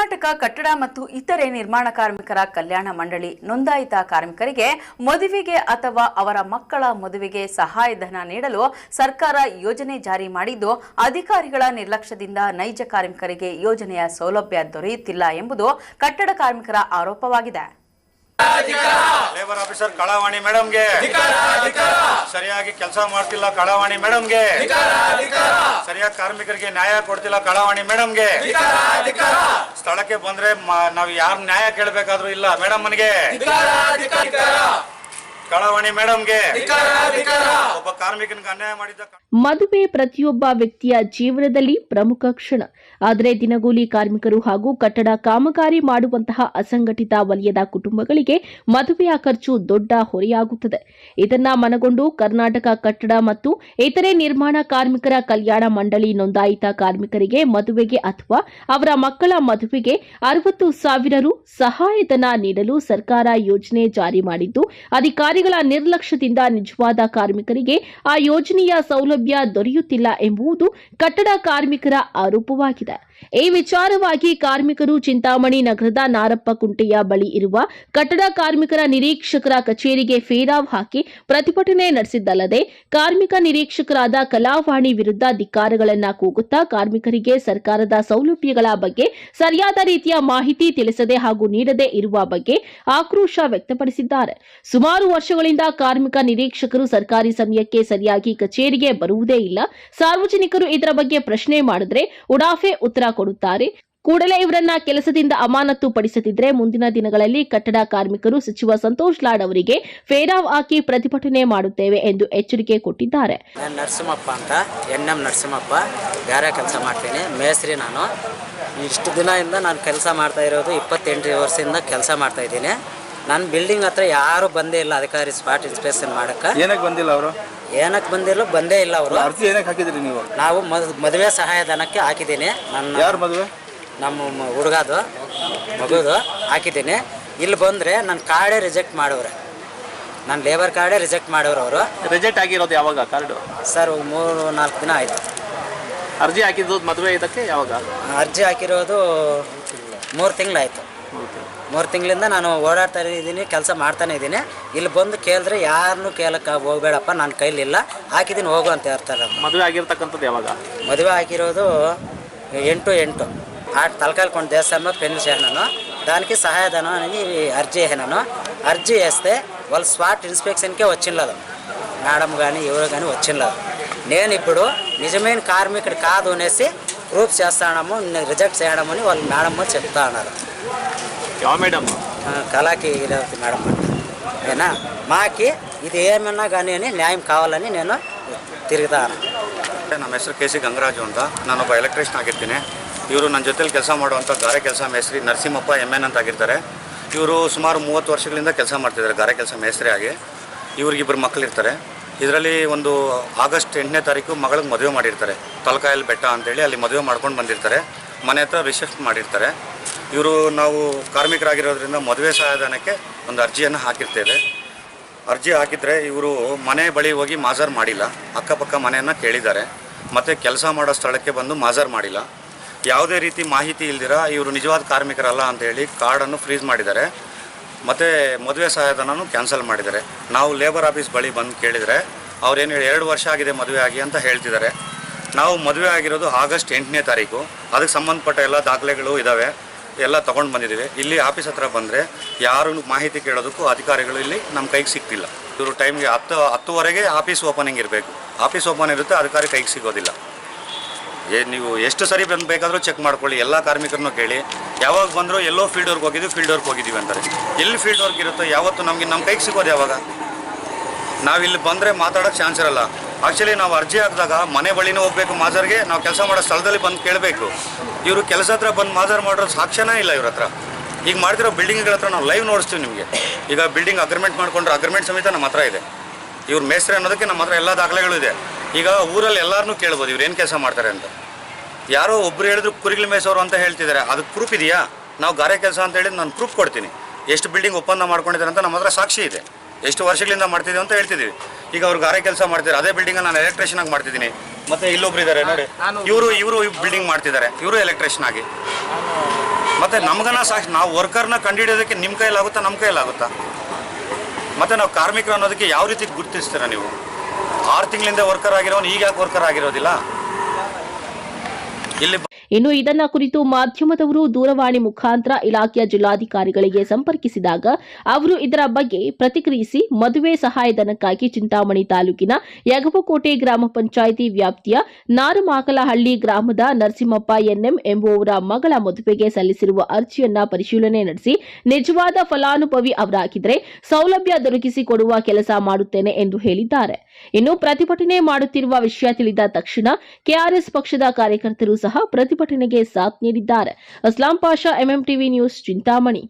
ಕರ್ನಾಟಕ ಕಟ್ಟಡ ಮತ್ತು ಇತರೆ ನಿರ್ಮಾಣ ಕಾರ್ಮಿಕರ ಕಲ್ಯಾಣ ಮಂಡಳಿ ನೋಂದಾಯಿತ ಕಾರ್ಮಿಕರಿಗೆ ಮದುವೆಗೆ ಅಥವಾ ಅವರ ಮಕ್ಕಳ ಮದುವೆಗೆ ಸಹಾಯಧನ ನೀಡಲು ಸರ್ಕಾರ ಯೋಜನೆ ಜಾರಿ ಮಾಡಿದ್ದು, ಅಧಿಕಾರಿಗಳ ನಿರ್ಲಕ್ಷ್ಯದಿಂದ ನೈಜ ಕಾರ್ಮಿಕರಿಗೆ ಯೋಜನೆಯ ಸೌಲಭ್ಯ ದೊರೆಯುತ್ತಿಲ್ಲ ಎಂಬುದು ಕಟ್ಟಡ ಕಾರ್ಮಿಕರ ಆರೋಪವಾಗಿದೆ. ಲೇಬರ್ ಆಫೀಸರ್ ಕಳವಾಣಿ ಮೇಡಮ್ಗೆ ಸರಿಯಾಗಿ ಕೆಲಸ ಮಾಡ್ತಿಲ್ಲ, ಕಳವಾಣಿ ಮೇಡಮ್ಗೆ ಸರಿಯಾಗಿ ಕಾರ್ಮಿಕರಿಗೆ ನ್ಯಾಯ ಕೊಡ್ತಿಲ್ಲ, ಕಳವಾಣಿ ಮೇಡಮ್ಗೆ ಸ್ಥಳಕ್ಕೆ ಬಂದ್ರೆ ನಾವು ಯಾರು ನ್ಯಾಯ ಕೇಳಬೇಕಾದ್ರೂ ಇಲ್ಲ ಮೇಡಮ್ ಮನೆಗೆ ಕಳವಾಣಿ ಮೇಡಮ್ಗೆ ಒಬ್ಬ ಕಾರ್ಮಿಕನಿಗೆ ಅನ್ಯಾಯ ಮಾಡಿದ್ದ. ಮದುವೆ ಪ್ರತಿಯೊಬ್ಬ ವ್ಯಕ್ತಿಯ ಜೀವನದಲ್ಲಿ ಪ್ರಮುಖ ಕ್ಷಣ. ಆದರೆ ದಿನಗೂಲಿ ಕಾರ್ಮಿಕರು ಹಾಗೂ ಕಟ್ಟಡ ಕಾಮಗಾರಿ ಮಾಡುವಂತಹ ಅಸಂಘಟಿತ ವಲಯದ ಕುಟುಂಬಗಳಿಗೆ ಮದುವೆಯ ಖರ್ಚು ದೊಡ್ಡ ಹೊರೆಯಾಗುತ್ತದೆ. ಇದನ್ನ ಮನಗೊಂಡು ಕರ್ನಾಟಕ ಕಟ್ಟಡ ಮತ್ತು ಇತರೆ ನಿರ್ಮಾಣ ಕಾರ್ಮಿಕರ ಕಲ್ಯಾಣ ಮಂಡಳಿ ನೋಂದಾಯಿತ ಕಾರ್ಮಿಕರಿಗೆ ಮದುವೆಗೆ ಅಥವಾ ಅವರ ಮಕ್ಕಳ ಮದುವೆಗೆ 60,000 ರು ಸಹಾಯಧನ ನೀಡಲು ಸರ್ಕಾರ ಯೋಜನೆ ಜಾರಿ ಮಾಡಿದ್ದು, ಅಧಿಕಾರಿಗಳ ನಿರ್ಲಕ್ಷ್ಯದಿಂದ ನಿಜವಾದ ಕಾರ್ಮಿಕರಿಗೆ ಆ ಯೋಜನೆಯ ಸೌಲಭ್ಯ ದೊರೆಯುತ್ತಿಲ್ಲ ಎಂಬುದು ಕಟ್ಟಡ ಕಾರ್ಮಿಕರ ಆರೋಪವಾಗಿದೆ. ಈ ವಿಚಾರವಾಗಿ ಕಾರ್ಮಿಕರು ಚಿಂತಾಮಣಿ ನಗರದ ನಾರಪ್ಪ ಕುಂಟೆಯ ಬಳಿ ಇರುವ ಕಟ್ಟಡ ಕಾರ್ಮಿಕರ ನಿರೀಕ್ಷಕರ ಕಚೇರಿಗೆ ಫೇರಾವ್ ಹಾಕಿ ಪ್ರತಿಭಟನೆ ನಡೆಸಿದ್ದಲ್ಲದೆ, ಕಾರ್ಮಿಕ ನಿರೀಕ್ಷಕರಾದ ಕಲಾವಾಣಿ ವಿರುದ್ಧ ಧಿಕ್ಕಾರಗಳನ್ನು ಕೂಗುತ್ತಾ ಕಾರ್ಮಿಕರಿಗೆ ಸರ್ಕಾರದ ಸೌಲಭ್ಯಗಳ ಬಗ್ಗೆ ಸರಿಯಾದ ರೀತಿಯ ಮಾಹಿತಿ ತಿಳಿಸದೆ ಹಾಗೂ ನೀಡದೇ ಇರುವ ಬಗ್ಗೆ ಆಕ್ರೋಶ ವ್ಯಕ್ತಪಡಿಸಿದ್ದಾರೆ. ಸುಮಾರು ವರ್ಷಗಳಿಂದ ಕಾರ್ಮಿಕ ನಿರೀಕ್ಷಕರು ಸರ್ಕಾರಿ ಸಮಯಕ್ಕೆ ಸರಿಯಾಗಿ ಕಚೇರಿಗೆ ಬರುವುದೇ ಇಲ್ಲ. ಸಾರ್ವಜನಿಕರು ಇದರ ಬಗ್ಗೆ ಪ್ರಶ್ನೆ ಮಾಡಿದ್ರೆ ಉಡಾಫೆ ಉತ್ತರ ಕೊಡುತ್ತಾರೆ. ಕೂಡಲೇ ಇವರನ್ನ ಕೆಲಸದಿಂದ ಅಮಾನತು ಪಡಿಸದಿದ್ರೆ ಮುಂದಿನ ದಿನಗಳಲ್ಲಿ ಕಟ್ಟಡ ಕಾರ್ಮಿಕರು ಸಚಿವ ಸಂತೋಷ್ ಲಾಡ್ ಅವರಿಗೆ ಫೇರಾವ್ ಹಾಕಿ ಪ್ರತಿಭಟನೆ ಮಾಡುತ್ತೇವೆ ಎಂದು ಎಚ್ಚರಿಕೆ ಕೊಟ್ಟಿದ್ದಾರೆ. ನರಸಿಂಹಪ್ಪ ಅಂತ ನರಸಿಂಹಪ್ಪ ಗಾರೆ ಕೆಲಸ ಮಾಡ್ತೀನಿ, ಮೇಸ್ತ್ರಿ. ನಾನು ಇಷ್ಟು ದಿನದಿಂದ ನಾನು ಕೆಲಸ ಮಾಡ್ತಾ ಇರೋದು 28 ವರ್ಷದಿಂದ ಕೆಲಸ ಮಾಡ್ತಾ ಇದ್ದೀನಿ. ನನ್ನ ಬಿಲ್ಡಿಂಗ್ ಹತ್ರ ಯಾರು ಬಂದೇ ಇಲ್ಲ ಅಧಿಕಾರಿ ಸ್ಪಾಟ್ ಇನ್ಸ್ಪೆಕ್ಷನ್ ಮಾಡಕ್ಕೆ. ಏನಕ್ಕೆ ಬಂದಿಲ್ಲ ಅವರು? ಏನಕ್ಕೆ ಬಂದೇ ಇಲ್ಲ ಅವರು. ಅರ್ಜಿ ಏನಕ್ಕೆ ಹಾಕಿದ್ರಿ ನೀವು? ನಾವು ಮದುವೆ ಸಹಾಯಧನಕ್ಕೆ ಹಾಕಿದ್ದೀನಿ. ನನ್ನ ಯಾರು ಮದುವೆ? ನಮ್ಮ ಹುಡುಗದು ಮಗುದು ಹಾಕಿದ್ದೀನಿ. ಇಲ್ಲಿ ಬಂದರೆ ನನ್ನ ಕಾರ್ಡೇ ರಿಜೆಕ್ಟ್ ಮಾಡೋರೆ, ನನ್ನ ಲೇಬರ್ ಕಾರ್ಡೇ ರಿಜೆಕ್ಟ್ ಮಾಡೋರು ಅವರು. ರಿಜೆಕ್ಟ್ ಆಗಿರೋದು ಯಾವಾಗ ಕಾರ್ಡು? ಸರ್ 3-4 ದಿನ ಆಯಿತು. ಅರ್ಜಿ ಹಾಕಿದ್ದು ಮದುವೆ ಇದಕ್ಕೆ ಯಾವಾಗ? ಅರ್ಜಿ ಹಾಕಿರೋದು 3 ತಿಂಗಳಾಯಿತು. 3 ತಿಂಗಳಿಂದ ನಾನು ಓಡಾಡ್ತಾ ಇದ್ದೀನಿ, ಕೆಲಸ ಮಾಡ್ತಾನೆ ಇದ್ದೀನಿ. ಇಲ್ಲಿ ಬಂದು ಕೇಳಿದ್ರೆ ಯಾರನ್ನೂ ಕೇಳಕ್ಕೆ ಹೋಗ್ಬೇಡಪ್ಪ, ನನ್ನ ಕೈಲಿಲ್ಲ, ಹಾಕಿದ್ದೀನಿ ಹೋಗು ಅಂತ ಹೇಳ್ತಾರೆ. ಮದುವೆ ಆಗಿರ್ತಕ್ಕಂಥದ್ದು ಯಾವಾಗ? ಮದುವೆ ಆಗಿರೋದು 8/8 తలకాయలకొండ దేశంలో పెళ్లి చేసినాను. దానికి సహాయధనాన్ని అర్జీ అయినాను. అర్జీ వేస్తే వాళ్ళు స్పాట్ ఇన్స్పెక్షన్కే వచ్చిండదు, మేడం కానీ ఎవరు కానీ వచ్చిండదు. నేను ఇప్పుడు నిజమైన కార్మికుడు కాదు అనేసి ప్రూఫ్ చేస్తాము, రిజెక్ట్ చేయడమని వాళ్ళు మేడం చెప్తా ఉన్నారు. మేడం కళాకి మేడం నేనా మాకి ఇది ఏమన్నా కానీ అని న్యాయం కావాలని నేను తిరుగుతాను. ನಮ್ಮ ಹೆಸರು ಕೆ ಸಿ ಗಂಗರಾಜು ಅಂತ. ನಾನೊಬ್ಬ ಎಲೆಕ್ಟ್ರಿಷಿಯನ್ ಆಗಿರ್ತೀನಿ. ಇವರು ನನ್ನ ಜೊತೆಲಿ ಕೆಲಸ ಮಾಡುವಂಥ ಗಾರೆ ಕೆಲಸ ಮೇಸ್ತ್ರಿ ನರಸಿಂಹಪ್ಪ MN ಅಂತ ಆಗಿರ್ತಾರೆ. ಇವರು ಸುಮಾರು 30 ವರ್ಷಗಳಿಂದ ಕೆಲಸ ಮಾಡ್ತಿದ್ದಾರೆ ಗಾರೆ ಕೆಲಸ ಮೇಸ್ತ್ರಿ ಆಗಿ. ಇವ್ರಿಗಿಬ್ಬರು ಮಕ್ಕಳಿರ್ತಾರೆ. ಇದರಲ್ಲಿ ಒಂದು ಆಗಸ್ಟ್ 8ನೇ ತಾರೀಕು ಮಗಳಿಗೆ ಮದುವೆ ಮಾಡಿರ್ತಾರೆ. ತಲಕಾಯಲ್ ಬೆಟ್ಟ ಅಂತೇಳಿ ಅಲ್ಲಿ ಮದುವೆ ಮಾಡ್ಕೊಂಡು ಬಂದಿರ್ತಾರೆ. ಮನೆ ಹತ್ರ ರಿಸೆಪ್ಷನ್ ಮಾಡಿರ್ತಾರೆ. ಇವರು ನಾವು ಕಾರ್ಮಿಕರಾಗಿರೋದ್ರಿಂದ ಮದುವೆ ಸಹಾಯಧನಕ್ಕೆ ಒಂದು ಅರ್ಜಿಯನ್ನು ಹಾಕಿರ್ತೇವೆ. ಅರ್ಜಿ ಹಾಕಿದರೆ ಇವರು ಮನೆ ಬಳಿ ಹೋಗಿ ಮಾಜರ್ ಮಾಡಿಲ್ಲ, ಅಕ್ಕಪಕ್ಕ ಮನೆಯನ್ನು ಕೇಳಿದ್ದಾರೆ. ಮತ್ತು ಕೆಲಸ ಮಾಡೋ ಸ್ಥಳಕ್ಕೆ ಬಂದು ಮಾಜರ್ ಮಾಡಿಲ್ಲ. ಯಾವುದೇ ರೀತಿ ಮಾಹಿತಿ ಇಲ್ದಿರ ಇವರು ನಿಜವಾದ ಕಾರ್ಮಿಕರಲ್ಲ ಅಂತೇಳಿ ಕಾರ್ಡನ್ನು ಫ್ರೀಸ್ ಮಾಡಿದ್ದಾರೆ. ಮತ್ತು ಮದುವೆ ಸಹಾಯಧನೂ ಕ್ಯಾನ್ಸಲ್ ಮಾಡಿದ್ದಾರೆ. ನಾವು ಲೇಬರ್ ಆಫೀಸ್ ಬಳಿ ಬಂದು ಕೇಳಿದರೆ ಅವ್ರೇನು 2 ವರ್ಷ ಆಗಿದೆ ಮದುವೆ ಆಗಿ ಅಂತ ಹೇಳ್ತಿದ್ದಾರೆ. ನಾವು ಮದುವೆ ಆಗಿರೋದು ಆಗಸ್ಟ್ 8ನೇ ತಾರೀಕು. ಅದಕ್ಕೆ ಸಂಬಂಧಪಟ್ಟ ಎಲ್ಲ ದಾಖಲೆಗಳು ಇದ್ದಾವೆ, ಎಲ್ಲ ತೊಗೊಂಡು ಬಂದಿದ್ದೀವಿ. ಇಲ್ಲಿ ಆಫೀಸ್ ಹತ್ರ ಬಂದರೆ ಯಾರು ಮಾಹಿತಿ ಕೇಳೋದಕ್ಕೂ ಅಧಿಕಾರಿಗಳು ಇಲ್ಲಿ ನಮ್ಮ ಕೈಗೆ ಸಿಗ್ತಿಲ್ಲ. ಇವರು ಟೈಮ್ಗೆ 10:10ವರೆಗೆ ಆಫೀಸ್ ಓಪನಿಂಗ್ ಇರಬೇಕು. ಆಫೀಸ್ ಓಪನ್ ಇರುತ್ತೆ, ಅಧಿಕಾರಿ ಕೈಗೆ ಸಿಗೋದಿಲ್ಲ. ನೀವು ಎಷ್ಟು ಸರಿ ಬೇಕಾದರೂ ಚೆಕ್ ಮಾಡ್ಕೊಳ್ಳಿ, ಎಲ್ಲ ಕಾರ್ಮಿಕರನ್ನು ಕೇಳಿ. ಯಾವಾಗ ಬಂದರೂ ಎಲ್ಲೋ ಫೀಲ್ಡ್ ವರ್ಕ್ ಹೋಗಿದ್ದೀವಿ ಅಂತಾರೆ. ಎಲ್ಲಿ ಫೀಲ್ಡ್ ವರ್ಕ್ ಇರುತ್ತೋ ಯಾವತ್ತು ನಮ್ಮ ಕೈಗೆ ಸಿಗೋದು ಯಾವಾಗ? ನಾವಿಲ್ಲಿ ಬಂದರೆ ಮಾತಾಡೋಕ್ಕೆ ಚಾನ್ಸ್ ಇರಲ್ಲ. ಆ್ಯಕ್ಚುಲಿ ನಾವು ಅರ್ಜಿ ಹಾಕಿದಾಗ ಮನೆ ಬಳಿನೇ ಹೋಗಬೇಕು ಮಾಜರ್ಗೆ, ನಾವು ಕೆಲಸ ಮಾಡೋ ಸ್ಥಳದಲ್ಲಿ ಬಂದು ಕೇಳಬೇಕು. ಇವರು ಕೆಲಸ ಹತ್ರ ಬಂದು ಮಾಜರ್ ಮಾಡೋ ಸಾಕ್ಷ್ಯನೇ ಇಲ್ಲ ಇವ್ರ ಹತ್ರ. ಈಗ ಮಾಡ್ತಿರೋ ಬಿಲ್ಡಿಂಗ್ಗಳ ಹತ್ರ ನಾವು ಲೈವ್ ನೋಡಿಸ್ತೀವಿ ನಿಮಗೆ. ಈಗ ಬಿಲ್ಡಿಂಗ್ ಅಗ್ರಿಮೆಂಟ್ ಮಾಡ್ಕೊಂಡ್ರೆ ಅಗ್ರಿಮೆಂಟ್ ಸಮೇತ ನಮ್ಮ ಹತ್ರ ಇದೆ. ಇವ್ರು ಮೇಸ್ತ್ರಿ ಅನ್ನೋದಕ್ಕೆ ನಮ್ಮ ಹತ್ರ ಎಲ್ಲ ದಾಖಲೆಗಳು ಇದೆ. ಈಗ ಊರಲ್ಲಿ ಎಲ್ಲರನ್ನೂ ಕೇಳ್ಬೋದು ಇವ್ರು ಏನು ಕೆಲಸ ಮಾಡ್ತಾರೆ ಅಂತ. ಯಾರೋ ಒಬ್ಬರು ಹೇಳಿದ್ರು ಕುರಿಗಳು ಮೇಸೋರು ಅಂತ ಹೇಳ್ತಿದ್ದಾರೆ, ಅದಕ್ಕೆ ಪ್ರೂಫ್ ಇದೆಯಾ? ನಾವು ಗಾರೆ ಕೆಲಸ ಅಂತ ಹೇಳಿದ್ರೆ ನಾನು ಪ್ರೂಫ್ ಕೊಡ್ತೀನಿ. ಎಷ್ಟು ಬಿಲ್ಡಿಂಗ್ ಒಪ್ಪಂದ ಮಾಡ್ಕೊಂಡಿದ್ದಾರೆ ಅಂತ ನಮ್ಮ ಹತ್ರ ಸಾಕ್ಷಿ ಇದೆ. ಎಷ್ಟು ವರ್ಷಗಳಿಂದ ಮಾಡ್ತಿದ್ದೀವಿ ಅಂತ ಹೇಳ್ತಿದ್ದೀವಿ. ಈಗ ಅವ್ರು ಗಾರೆ ಕೆಲಸ ಮಾಡ್ತಿದ್ದಾರೆ, ಅದೇ ಬಿಲ್ಡಿಂಗ್ ನಾನು ಎಲೆಕ್ಟ್ರಿಷಿಯನ್ ಆಗಿ ಮಾಡ್ತಿದ್ದೀನಿ. ಮತ್ತೆ ಇಲ್ಲೊಬ್ರು ಇದ್ದಾರೆ ನೋಡಿ, ಇವರು ಬಿಲ್ಡಿಂಗ್ ಮಾಡ್ತಿದ್ದಾರೆ, ಇವರು ಎಲೆಕ್ಟ್ರಿಷಿಯನ್ ಆಗಿ. ಮತ್ತು ನಮ್ಗನ ಸಾಕ್ಷಿ ನಾವು ವರ್ಕರ್ನ ಕಂಡುಹಿಡಿಯೋದಕ್ಕೆ ನಿಮ್ಮ ಕೈಲಾಗುತ್ತಾ ನಮ್ಮ ಕೈಲಾಗುತ್ತಾ? ಮತ್ತು ನಾವು ಕಾರ್ಮಿಕರು ಅನ್ನೋದಕ್ಕೆ ಯಾವ ರೀತಿ ಗುರುತಿಸ್ತೀರಾ ನೀವು? 6 ತಿಂಗಳಿಂದ ವರ್ಕರ್ ಆಗಿರೋನು ಈಗ ಯಾಕೆ ವರ್ಕರ್ ಆಗಿರೋದಿಲ್ಲ? ಇಲ್ಲಿ ಇನ್ನು ಇದನ್ನ ಕುರಿತು ಮಾಧ್ಯಮದವರು ದೂರವಾಣಿ ಮುಖಾಂತರ ಇಲಾಖೆಯ ಜಿಲ್ಲಾಧಿಕಾರಿಗಳಿಗೆ ಸಂಪರ್ಕಿಸಿದಾಗ ಅವರು ಇದರ ಬಗ್ಗೆ ಪ್ರತಿಕ್ರಿಯಿಸಿ ಮದುವೆ ಸಹಾಯಧನಕ್ಕಾಗಿ ಚಿಂತಾಮಣಿ ತಾಲೂಕಿನ ಯಗವಕೋಟೆ ಗ್ರಾಮ ಪಂಚಾಯಿತಿ ವ್ಯಾಪ್ತಿಯ ನಾರಮಾಕಲಹಳ್ಳಿ ಗ್ರಾಮದ ನರಸಿಂಹಪ್ಪ ಎನ್ಎಂ ಎಂಬುವವರ ಮಗಳ ಮದುವೆಗೆ ಸಲ್ಲಿಸಿರುವ ಅರ್ಜಿಯನ್ನ ಪರಿಶೀಲನೆ ನಡೆಸಿ ನಿಜವಾದ ಫಲಾನುಭವಿ ಅವರಾಗಿದ್ದರೆ ಸೌಲಭ್ಯ ದೊರಕಿಸಿಕೊಡುವ ಕೆಲಸ ಮಾಡುತ್ತೇನೆ ಎಂದು ಹೇಳಿದ್ದಾರೆ. ಇನ್ನು ಪ್ರತಿಭಟನೆ ಮಾಡುತ್ತಿರುವ ವಿಷಯ ತಿಳಿದ ತಕ್ಷಣ ಕೆಆರ್ಎಸ್ ಪಕ್ಷದ ಕಾರ್ಯಕರ್ತರು ಸಹ ಪ್ರತಿಭಟನೆಗೆ ಸಾಥ್ ನೀಡಿದ್ದಾರೆ. Aslam Pasha, MM TV news, Chintamani.